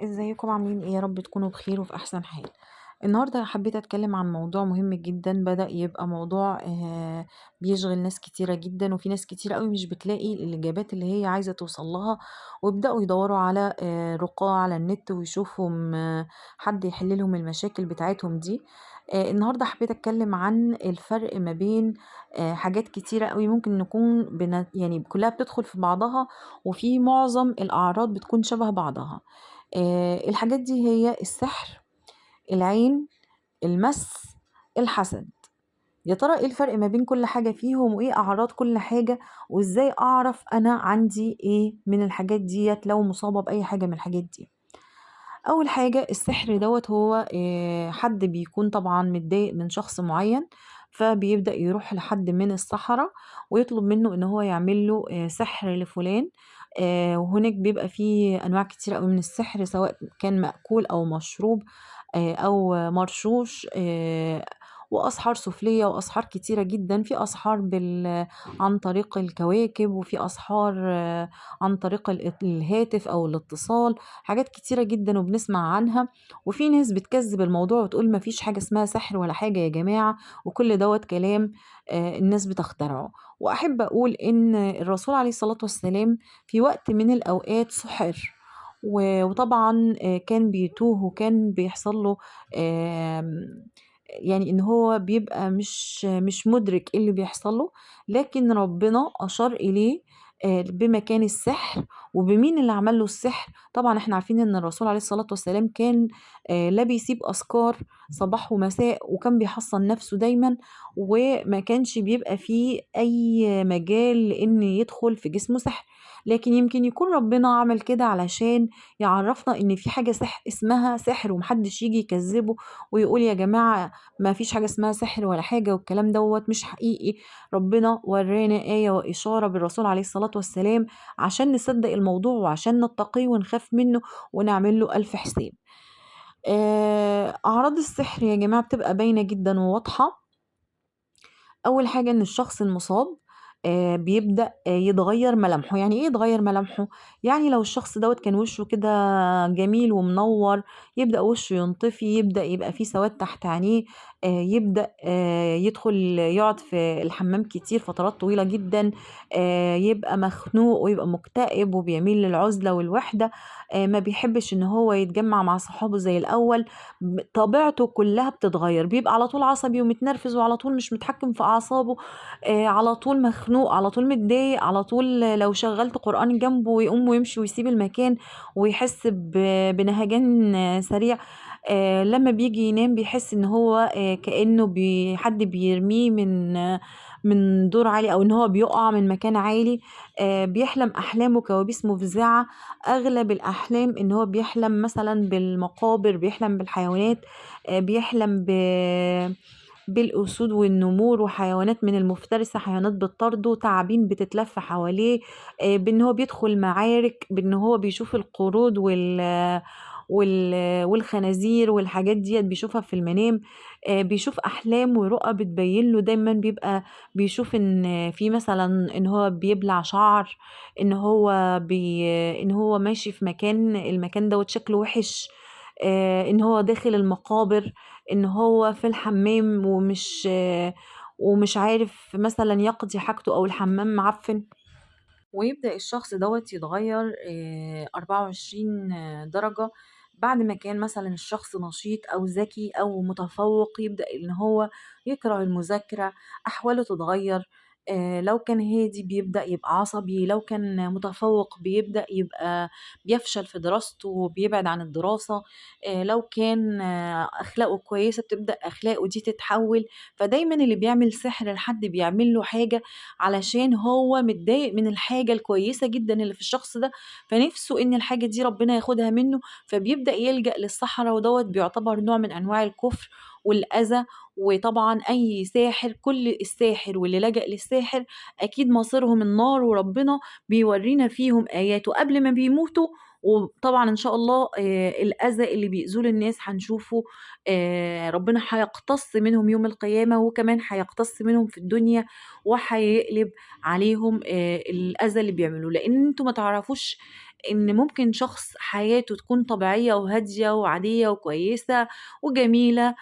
ازيكم عاملين ايه؟ يا رب تكونوا بخير وفي احسن حال. النهارده حبيت اتكلم عن موضوع مهم جدا، بدأ يبقى موضوع بيشغل ناس كتيرة جدا، وفي ناس كتيرة قوي مش بتلاقي الاجابات اللي هي عايزة توصل لها، ويبدأوا يدوروا على رقاة على النت ويشوفوا حد يحل لهم المشاكل بتاعتهم دي. النهارده حبيت اتكلم عن الفرق ما بين حاجات كتيرة قوي ممكن نكون يعني كلها بتدخل في بعضها، وفي معظم الأعراض بتكون شبه بعضها. الحاجات دي هي السحر، العين، المس، الحسد. يا ترى ايه الفرق ما بين كل حاجة فيهم، وايه اعراض كل حاجة، وازاي اعرف انا عندي ايه من الحاجات ديت لو مصابة باي حاجة من الحاجات دي؟ اول حاجة السحر دوت هو حد بيكون طبعا متضايق من شخص معين، فبيبدأ يروح لحد من السحرة ويطلب منه ان هو يعمل له سحر لفلان. وهناك بيبقى فيه انواع كتير قوي من السحر، سواء كان مأكول او مشروب او مرشوش، واسحار سفلية واسحار كتيرة جدا. في اسحار عن طريق الكواكب، وفي اسحار عن طريق الهاتف او الاتصال. حاجات كتيرة جدا وبنسمع عنها، وفي ناس بتكذب الموضوع وتقول ما فيش حاجة اسمها سحر ولا حاجة يا جماعة، وكل دوت كلام الناس بتخترعه. وأحب أقول إن الرسول عليه الصلاة والسلام في وقت من الأوقات سحر، وطبعا كان بيتوه وكان بيحصل له يعني ان هو بيبقى مش مدرك ايه اللي بيحصل له، لكن ربنا اشار اليه بمكان السحر وبمين اللي عمل له السحر. طبعا احنا عارفين ان الرسول عليه الصلاة والسلام كان لا بيسيب اذكار صباح ومساء، وكان بيحصن نفسه دايما، وما كانش بيبقى فيه اي مجال لان يدخل في جسمه سحر. لكن يمكن يكون ربنا عمل كده علشان يعرفنا ان في حاجة اسمها سحر، ومحدش يجي يكذبه ويقول يا جماعة ما فيش حاجة اسمها سحر ولا حاجة، والكلام دوت مش حقيقي. ربنا ورانا آية وإشارة بالرسول عليه الصلاة والسلام عشان نصدق الموضوع وعشان نتقيه ونخاف منه ونعمل له ألف حساب. أعراض السحر يا جماعة بتبقى باينة جدا وواضحة. أول حاجة إن الشخص المصاب بيبدأ يتغير ملامحه. يعني إيه يتغير ملامحه؟ يعني لو الشخص دوت كان وشه كده جميل ومنور، يبدأ وشه ينطفي، يبدأ يبقى فيه سواد تحت عينيه، يبدأ يدخل يقعد في الحمام كتير فترات طويلة جدا، يبقى مخنوق ويبقى مكتئب وبيميل للعزلة والوحدة، ما بيحبش إن هو يتجمع مع صحابه زي الأول. طبيعته كلها بتتغير، بيبقى على طول عصبي ومتنرفز، وعلى طول مش متحكم في أعصابه، على طول مخنوق، على طول متضايق، على طول لو شغلت قرآن جنبه يقوم ويمشي ويسيب المكان ويحس بنهجان سريع. لما بيجي ينام بيحس ان هو كأنه حد بيرميه من دور عالي، او ان هو بيقع من مكان عالي. بيحلم احلامه كوابيس مفزعة. اغلب الاحلام ان هو بيحلم مثلا بالمقابر، بيحلم بالحيوانات، بيحلم بالأسود والنمور وحيوانات من المفترسة، حيوانات بتطارده، تعابين بتتلف حواليه، بأن هو بيدخل معارك، بأن هو بيشوف القرود والخنازير والحاجات ديت بيشوفها في المنام. بيشوف أحلام ورؤى بتبين له دايما، بيبقى بيشوف إن في مثلا إن هو بيبلع شعر، إن هو إن هو ماشي في مكان، المكان دوت شكله وحش، إن هو داخل المقابر، ان هو في الحمام ومش عارف مثلا يقضي حاجته او الحمام معفن. ويبدأ الشخص دوت يتغير 24 درجة. بعد ما كان مثلا الشخص نشيط أو ذكي أو متفوق، يبدأ إن هو يكره المذاكرة، أحواله تتغير. لو كان هادي بيبدأ يبقى عصبي، لو كان متفوق بيبدأ يبقى بيفشل في دراسته وبيبعد عن الدراسة. لو كان أخلاقه كويسة بتبدأ أخلاقه دي تتحول. فدايما اللي بيعمل سحر لحد بيعمل له حاجة علشان هو متضايق من الحاجة الكويسة جدا اللي في الشخص ده، فنفسه ان الحاجة دي ربنا ياخدها منه، فبيبدأ يلجأ للسحرة، ودوت بيعتبر نوع من انواع الكفر والأذى. وطبعا اي ساحر، كل الساحر واللي لجأ للساحر اكيد مصيرهم النار، وربنا بيورينا فيهم اياته قبل ما بيموتوا. وطبعا ان شاء الله الاذى اللي بيأذوه للناس هنشوفه، ربنا هيقتص منهم يوم القيامة، وكمان هيقتص منهم في الدنيا، وهيقلب عليهم الأذى اللي بيعملوه. لأن انتوا ما تعرفوش إن ممكن شخص حياته تكون طبيعية وهادية وعادية وكويسة وجميلة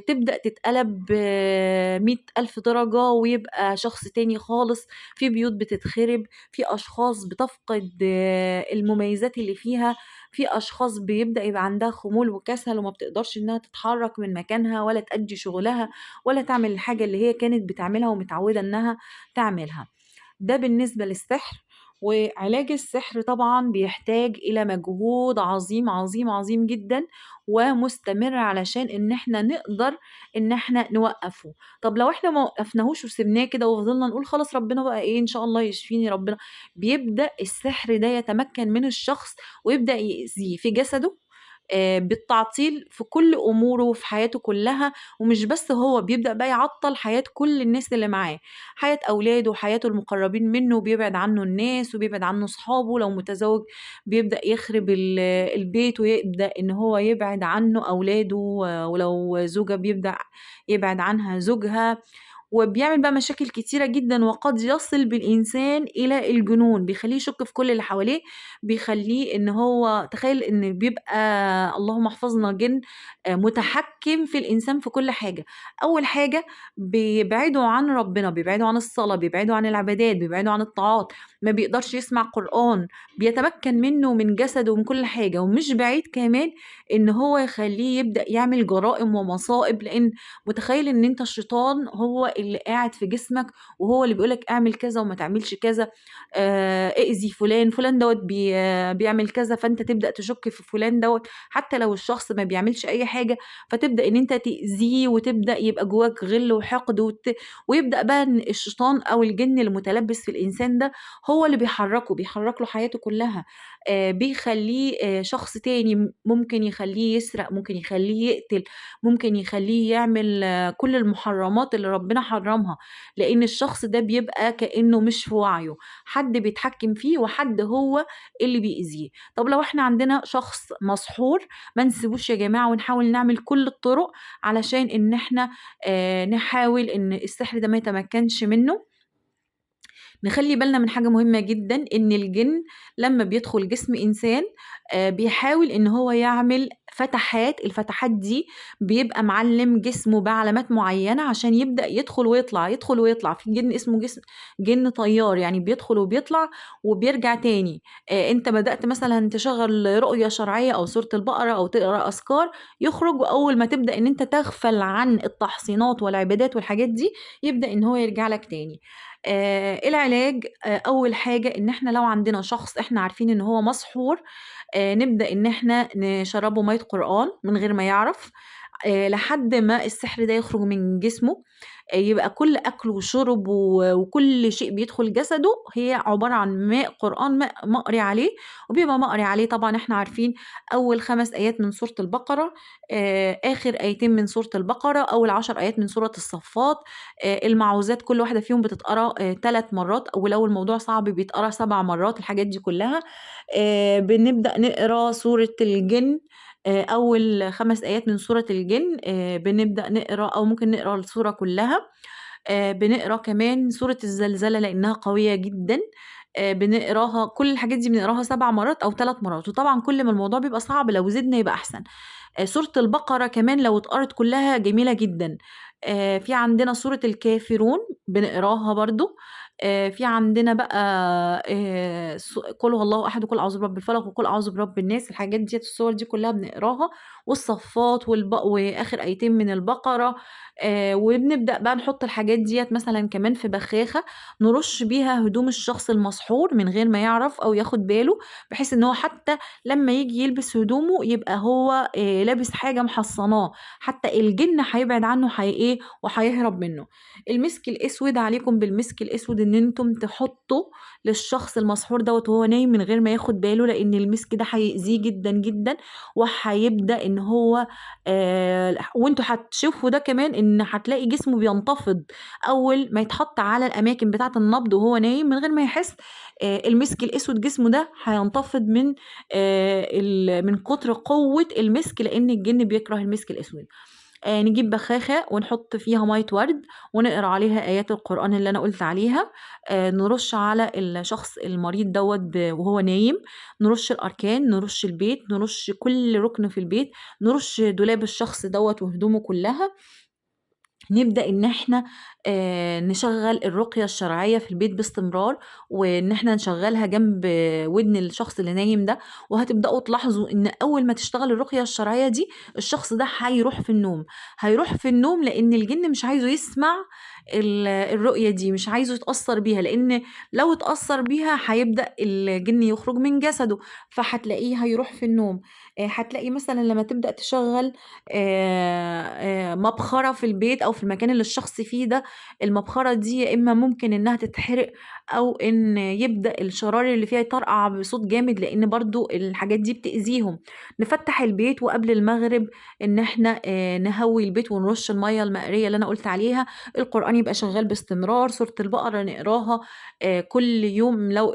تبدأ تتقلب 100,000 درجة ويبقى شخص تاني خالص. في بيوت بتتخرب، في أشخاص بتفقد المميزات اللي فيها، في أشخاص بيبدأ يبقى عندها خمول وكسل وما بتقدرش إنها تتحرك من مكانها ولا تأدي شغلها ولا تعمل الحاجة اللي هي كانت بتعملها ومتعودة إنها تعملها. ده بالنسبة للسحر. وعلاج السحر طبعا بيحتاج إلى مجهود عظيم عظيم عظيم جدا ومستمر علشان إن احنا نقدر إن احنا نوقفه. طب لو احنا ما وقفناهوش وسبناه كده وفضلنا نقول خلاص ربنا بقى ايه إن شاء الله يشفيني ربنا، بيبدأ السحر ده يتمكن من الشخص ويبدأ يأذيه في جسده بالتعطيل في كل أموره وفي حياته كلها. ومش بس هو، بيبدأ بقى يعطل حياة كل الناس اللي معاه، حياة أولاده وحياته المقربين منه، وبيبعد عنه الناس وبيبعد عنه صحابه. لو متزوج بيبدأ يخرب البيت ويبدأ إن هو يبعد عنه أولاده، ولو زوجة بيبدأ يبعد عنها زوجها. وبيعمل بقى مشاكل كتيرة جدًا وقد يصل بالإنسان إلى الجنون، بيخلّيه يشُك في كل اللي حواليه، بيخلّيه إن هو تخيّل إن بيبقى اللهم احفظنا جِن متحكّم في الإنسان في كل حاجة. أول حاجة بيبعده عن ربنا، بيبعده عن الصلاة، بيبعده عن العبادات، بيبعده عن الطاعات، ما بيقدرش يسمع قرآن، بيتمكّن منّه ومن جسده ومن كل حاجة. ومش بعيد كمان إن هو يخلّيه يبدأ يعمل جرائم ومصائب، لإن متخيل إن أنت الشيطان هو اللي قاعد في جسمك وهو اللي بيقول لك اعمل كذا وما تعملش كذا، ائذي فلان، فلان دوّة بيعمل كذا، فأنت تبدأ تشُك في فلان دوّة، حتى لو الشخص ما بيعملش أي حاجة، فتبدأ إن أنت تأذيه وتبدأ يبقى جواك غِل وحقد ويبدأ بقى إن الشيطان أو الجِن المتلبّس في الإنسان ده هو اللي بيحرّكه، بيحرّك له حياته كلّها، بيخلّيه شخص تاني، ممكن يخلّيه يسرق، ممكن يخلّيه يقتل، ممكن يخلّيه يعمل كل المحرمات اللي ربنا حرمها، لأن الشخص ده بيبقى كأنه مش في وعيه، حد بيتحكم فيه وحد هو اللي بيأذيه. طب لو إحنا عندنا شخص مسحور، ما نسيبوش يا جماعة ونحاول نعمل كل الطرق علشان إن إحنا نحاول إن السحر ده ما يتمكنش منه. نخلّي بالنا من حاجة مهمة جدًا، إن الجِن لمّا بيدخل جسم إنسان بيحاول إن هو يعمل فتحات، الفتحات دي بيبقى معلّم جسمه بعلامات معيّنة عشان يبدأ يدخل ويطلع، يدخل ويطلع. في جِن اسمه جِن طيار، يعني بيدخل وبيطلع وبيرجع تاني. أنت بدأت مثلًا تشغّل رؤية شرعية أو سورة البقرة أو تقرا أذكار، يخرج وأول ما تبدأ إن أنت تغفل عن التحصينات والعبادات والحاجات دي، يبدأ إن هو يرجع لك تاني. العلاج أول حاجة إن إحنا لو عندنا شخص إحنا عارفين إن هو مسحور، نبدأ إن إحنا نشرّبه مَيّة قرآن من غير ما يعرف، لحد ما السحر ده يخرج من جسمه. يبقى كل أكله وشربه وكل شيء بيدخل جسده هي عبارة عن ماء قرآن، ماء مَقري عليه، وبيبقى مَقري عليه طبعًا إحنا عارفين أول 5 آيات من سورة البقرة، آخر آيتين من سورة البقرة، أول 10 آيات من سورة الصفات. المعوذات كل واحدة فيهم بتتقرا 3 مرات، ولو الموضوع صعب بيتقرا 7 مرات، الحاجات دي كلها. بنبدأ نقرا سورة الجن، أول 5 آيات من سورة الجن، بنبدأ نقرا أو ممكن نقرا السورة كلها. بنقرا كمان سورة الزلزلة لإنها قوية جدًا، بنقراها، كل الحاجات دي بنقراها 7 مرات أو 3 مرات، وطبعًا كل ما الموضوع بيبقى صعب لو زدنا يبقى أحسن. سورة البقرة كمان لو اتقرت كلها جميلة جدًا. في عندنا سورة الكافرون بنقراها برضه. في عندنا بقى قُل هو الله أحد وقُل أعوذ برب الفلق وقُل أعوذ برب الناس، الحاجات ديّة السور دي كلها بنقراها، والصفات وآخر آيتين من البقرة. وبنبدأ بقى نحط الحاجات ديّة مثلًا كمان في بخاخة نرُش بيها هدوم الشخص المسحور من غير ما يعرف أو ياخد باله، بحيث إن هو حتى لمّا ييجي يلبس هدومه يبقى هو لابس حاجة محصّناه، حتى الجِن هيبعد عنّه إيه، وهيهرب منّه. المسك الأسود، عليكم بالمسك الأسود إن أنتم تحطّوا للشخص المسحور دوّة وهو نايم من غير ما ياخد باله، لإن المسك ده هيأذيه جدًا، جدًا، وهيبدأ إن هو وأنتم هتشوفوا ده كمان إن هتلاقي جسمه بينتفض أول ما يتحط على الأماكن بتاعة النبض وهو نايم من غير ما يحس. المسك الأسود جسمه ده هينتفض من كتر قوة المسك، لإن الجِن بيكره المسك الأسود. نجيب بخاخة ونحط فيها مَيّة ورد ونقرا عليها آيات القرآن اللي أنا قُلت عليها، نرُش على الشخص المريض دوّة وهو نايم، نرُش الأركان، نرُش البيت، نرُش كل رُكن في البيت، نرُش دولاب الشخص دوّة وهدومه كلّها. نبدأ إن إحنا نشغّل الرُقية الشرعية في البيت باستمرار، وإن إحنا نشغّلها جنب ودن الشخص اللي نايم ده، وهتبدأوا تلاحظوا إن أول ما تشتغل الرُقية الشرعية دي، الشخص ده هيروح في النوم، هيروح في النوم لإن الجِن مش عايزه يسمع الرؤية دي، مش عايزه يتأثّر بيها، لإن لو اتأثّر بيها هيبدأ الجِن يخرج من جسده، فهتلاقيه هيروح في النوم. هتلاقي مثلًا لمّا تبدأ تشغّل مبخرة في البيت أو في المكان اللي الشخص فيه ده، المبخرة دي يا إما ممكن إنها تتحرق أو إن يبدأ الشرار اللي فيها يطرقع بصوت جامد، لإن برضه الحاجات دي بتأذيهم. نفتح البيت وقبل المغرب إن إحنا نهوّي البيت ونرش المَيّة المَقرية اللي أنا قُلت عليها، القرآن يبقى شغال باستمرار، سورة البقرة نقراها كل يوم لو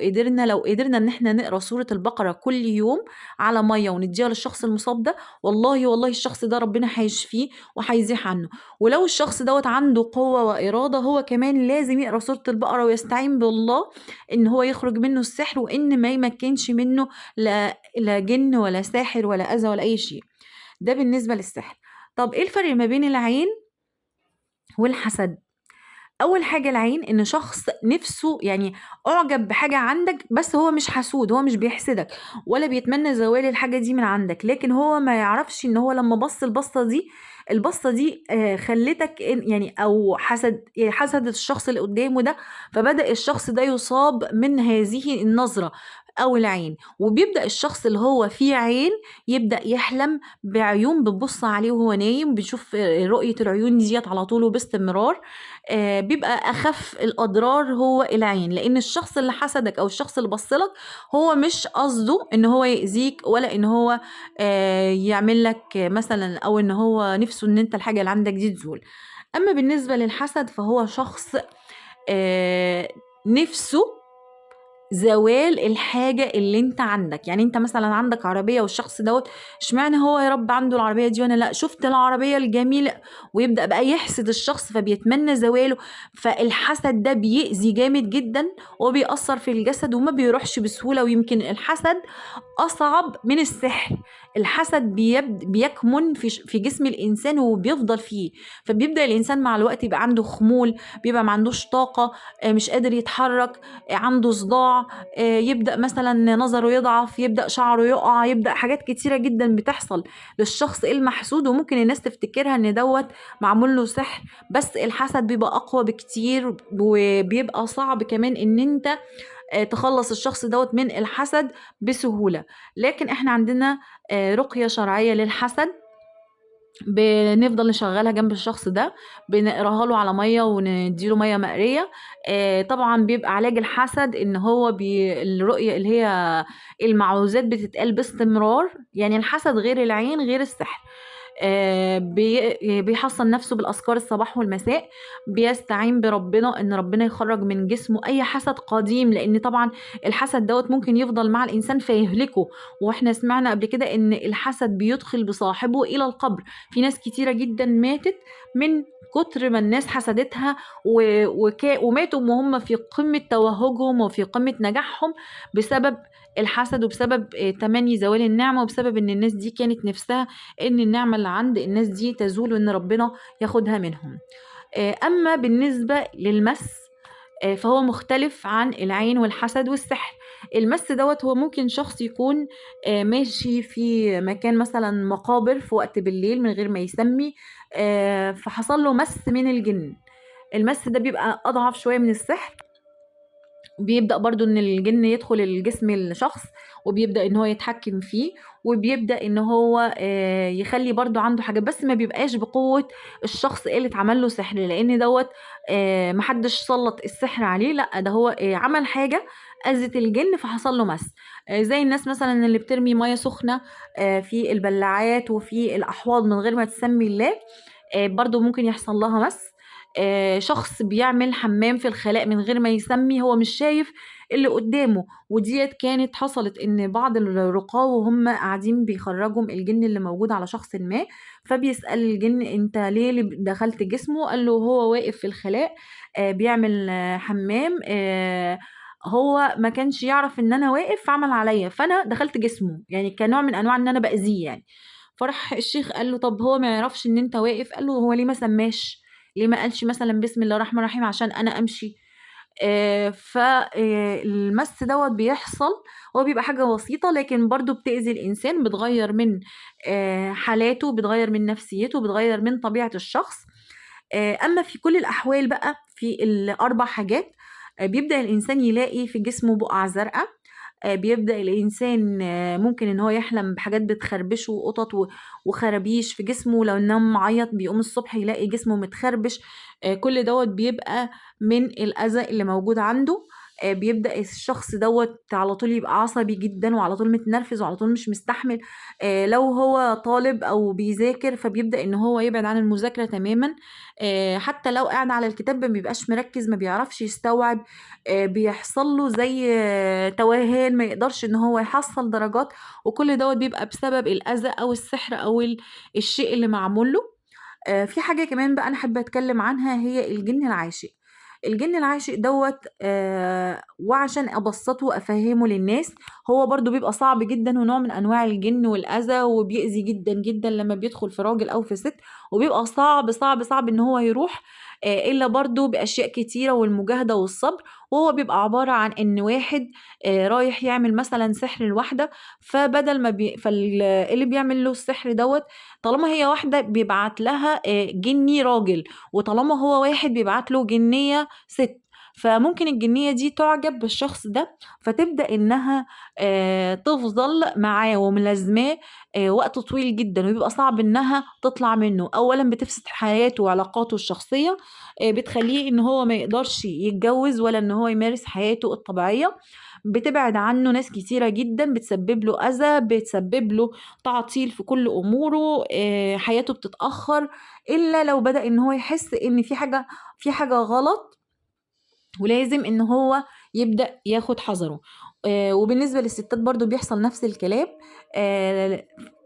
قدرنا إن إحنا نقرا سورة البقرة كل يوم على مَيّة وندّيها للشخص المُصاب ده، والله الشخص ده ربنا هيشفيه وهيزيح عنه. ولو الشخص دوّة عنده قوة وإرادة، هو كمان لازم يقرا سورة البقرة ويستعين بالله إن هو يخرج منه السحر، وإن ما يمكنش منه لا جِن ولا ساحر ولا أذى ولا أي شيء. ده بالنسبة للسحر. طب إيه الفرق ما بين العين والحسد؟ أول حاجة العين إن شخص نِفْسه يعني أُعجب بحاجة عندك، بس هو مش حسود، هو مش بيحسدك ولا بيتمنى زوال الحاجة دي من عندك، لكن هو ما يعرفش إن هو لمّا بَص البصّة دي، البصّة دي خلّتك يعني أو حسد الشخص اللي قدّامه ده، فبدأ الشخص ده يُصاب من هذه النظرة أو العين، وبيبدأ الشخص اللي هو فيه عين يبدأ يحلم بعيون بتبُص عليه وهو نايم، بيشوف رؤية العيون ديّة على طول وباستمرار. بيبقى أخف الأضرار هو العين، لإن الشخص اللي حسدك أو الشخص اللي بَص لك هو مش قصده إن هو يأذيك ولا إن هو يعمل لك مثلًا أو إن هو نِفْسه إن أنت الحاجة اللي عندك دي تزول. أمّا بالنسبة للحسد فهو شخص نِفْسه زوال الحاجة اللي أنت عندك، يعني أنت مثلًا عندك عربية والشخص دوّة اشمعنى هو يا رب عنده العربية دي وأنا لأ، شُفت العربية الجميلة ويبدأ بقى يحسد الشخص فبيتمنى زواله، فالحسد ده بيأذي جامد جدًا وبيأثّر في الجسد وما بيروحش بسهولة، ويمكن الحسد أصعب من السحر. الحسد بيكمن في جسم الإنسان وبيفضل فيه، فبيبدأ الإنسان مع الوقت يبقى عنده خمول، بيبقى ما عندوش طاقة، مش قادر يتحرك، عنده صداع، يبدأ مثلًا نظره يضعف، يبدأ شعره يُقع، يبدأ حاجات كتيرة جدًا بتحصل للشخص المحسود، وممكن الناس تفتكرها إن دوّة معمول له سحر، بس الحسد بيبقى أقوى بكتير وبيبقى صعب كمان إن أنت تخلّص الشخص دوّة من الحسد بسهولة. لكن إحنا عندنا رُقية شرعية للحسد، بنفضل نشغّلها جنب الشخص ده، بنقراها له على مَيّة وندّي له مَيّة مقرية. طبعًا بيبقى علاج الحسد إن هو الرؤية اللي هي المعوذات بتتقال باستمرار، يعني الحسد غير العين غير السحر. بيحصّن نَفْسه بالأذكار الصباح والمساء، بيستعين بربنا إن ربنا يخرّج من جسمه أي حسد قديم، لإن طبعًا الحسد دوّة ممكن يفضل مع الإنسان فيهلكه، وإحنا سمعنا قبل كده إن الحسد بيدخل بصاحبه إلى القبر. في ناس كتيرة جدًا ماتت من كتر ما الناس حسدتها وماتوا وهُم في قمة توهُّجهم وفي قمة نجاحهم بسبب الحسد وبسبب تمني زوال النعمة، وبسبب إن الناس دي كانت نِفْسها إن النعمة اللي عند الناس دي تزول وإن ربنا ياخدها منهم. أمّا بالنسبة للمَس، فهو مختلف عن العين والحسد والسحر. المَس دوّة هو ممكن شخص يكون ماشي في مكان مثلًا مقابر في وقت بالليل من غير ما يسمّي، فحصل له مَس من الجِن. المَس ده بيبقى أضعف شوية من السحر، بيبدأ برضه إن الجِن يدخل الجسم الشخص، وبيبدأ إن هو يتحكم فيه، وبيبدأ إن هو يخلّي برضه عنده حاجات، بس ما بيبقاش بقوة الشخص اللي اتعمل له سحر، لإن دوّة ما حدش سلّط السحر عليه، لأ ده هو عمل حاجة أذت الجِن فحصل له مَس. زي الناس مثلًا اللي بترمي مَيّة سخنة في البلاعات وفي الأحواض من غير ما تسمّي الله، برضه ممكن يحصل لها مَس. شخص بيعمل حمام في الخلاء من غير ما يسمّي، هو مش شايف اللي قدامه. وديت كانت حصلت ان بعض الرقاة وهم قاعدين بيخرجوا الجن اللي موجود على شخص ما، فبيسأل الجن انت ليه اللي دخلت جسمه؟ قال له هو واقف في الخلاء بيعمل حمام، هو ما كانش يعرف ان انا واقف فعمل عليا، فانا دخلت جسمه، يعني كنوع من انواع ان انا باذيه يعني. فراح الشيخ قال له طب هو ما يعرفش ان انت واقف؟ قال له هو ليه ما سماش، ليه ما قالش مثلا بسم الله الرحمن الرحيم عشان انا امشي؟ فالمس دوت بيحصل، هو بيبقى حاجة بسيطة لكن برضو بتأذي الإنسان، بتغير من حالاته، بتغير من نفسيته، بتغير من طبيعة الشخص. أما في كل الأحوال بقى في الأربع حاجات، بيبدأ الإنسان يلاقي في جسمه بقع زرقاء، بيبدأ الإنسان ممكن إن هو يحلم بحاجات بتخربشه، وقطط وخرابيش في جسمه، لو نام معيط بيقوم الصبح يلاقي جسمه متخربش. كل دوت بيبقى من الأذى اللي موجود عنده. بيبدأ الشخص دوت على طول يبقى عصبي جدا، وعلى طول متنرفز، وعلى طول مش مستحمل. لو هو طالب أو بيذاكر فبيبدأ إن هو يبعد عن المذاكرة تماما. حتى لو قاعد على الكتاب ما بيبقاش مركز، ما بيعرفش يستوعب، بيحصل له زي توهان، ما يقدرش ان هو يحصل درجات. وكل دوت بيبقى بسبب الأذى أو السحر أو الشيء اللي معمول له. في حاجة كمان بقى أنا حابة أتكلم عنها، هي الجن العاشق. الجن العاشق دوت وعشان أبسطه وأفهمه للناس، هو برضو بيبقى صعب جدا، ونوع من أنواع الجن والأذى، وبيأذي جدا جدا لما بيدخل في راجل أو في ست، وبيبقى صعب صعب صعب إن هو يروح إلا برضو بأشياء كتيرة والمجاهدة والصبر. وهو بيبقى عبارة عن إن واحد رايح يعمل مثلا سحر لواحدة، فبدل ما فاللي بيعمل له السحر دوت، طالما هي واحدة بيبعت لها جني راجل، وطالما هو واحد بيبعت له جنية ست. فممكن الجنية دي تعجب بالشخص ده، فتبدأ إنها تفضل معاه وملازماه وقت طويل جدا، ويبقى صعب إنها تطلع منه. أولا بتفسد حياته وعلاقاته الشخصية، بتخليه إن هو ما يقدرش يتجوز ولا إن هو يمارس حياته الطبيعية، بتبعد عنه ناس كتيرة جدا، بتسبب له أذى، بتسبب له تعطيل في كل أموره، حياته بتتأخر، إلا لو بدأ إن هو يحس إن في حاجة غلط، ولازم إن هو يبدأ ياخد حذره. وبالنسبة للستات برضو بيحصل نفس الكلام.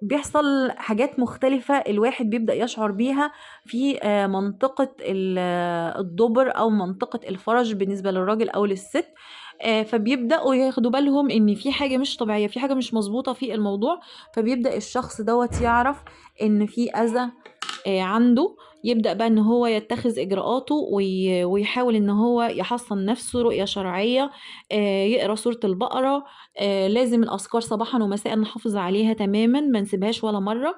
بيحصل حاجات مختلفة الواحد بيبدأ يشعر بيها في منطقة الدبر أو منطقة الفرج بالنسبة للراجل أو للست. فبيبدأوا ياخدوا بالهم إن في حاجة مش طبيعية، في حاجة مش مظبوطة في الموضوع. فبيبدأ الشخص دوت يعرف إن في أذى عنده، يبدأ بقى ان هو يتخذ اجراءاته ويحاول ان هو يحصن نفسه رؤية شرعية، يقرأ سورة البقرة. لازم الأذكار صباحا ومساء نحافظ عليها تماما، ما نسيبهاش ولا مرة.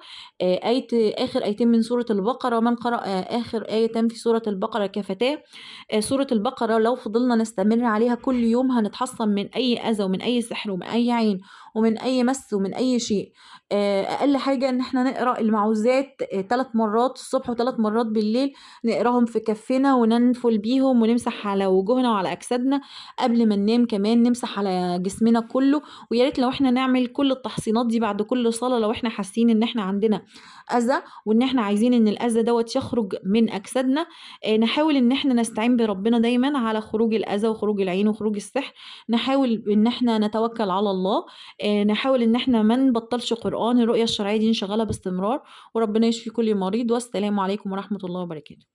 آخر آيتين من سورة البقرة، من قرأ آخر آيتين في سورة البقرة كفتاه. سورة البقرة لو فضلنا نستمر عليها كل يوم هنتحصن من أي أذى ومن أي سحر ومن أي عين ومن أي مس ومن أي شيء. أقل حاجة إن احنا نقرأ المعوذات 3 مرات الصبح و3 مرات بالليل، نقراهم في كفنا وننفل بيهم، ونمسح على وجوهنا وعلى أجسادنا قبل ما ننام، كمان نمسح على جسمنا كله. ويا ريت لو احنا نعمل كل التحصينات دي بعد كل صلاة، لو احنا حاسين إن احنا عندنا أذى وإن احنا عايزين إن الأذى دوت يخرج من أجسادنا، نحاول إن احنا نستعين بربنا دايما على خروج الأذى وخروج العين وخروج السحر. نحاول إن احنا نتوكل على الله، نحاول إن احنا ما نبطلش قرآن، الرؤية الشرعية دي نشغلها باستمرار، وربنا يشفي كل مريض. والسلام عليكم ورحمة الله وبركاته.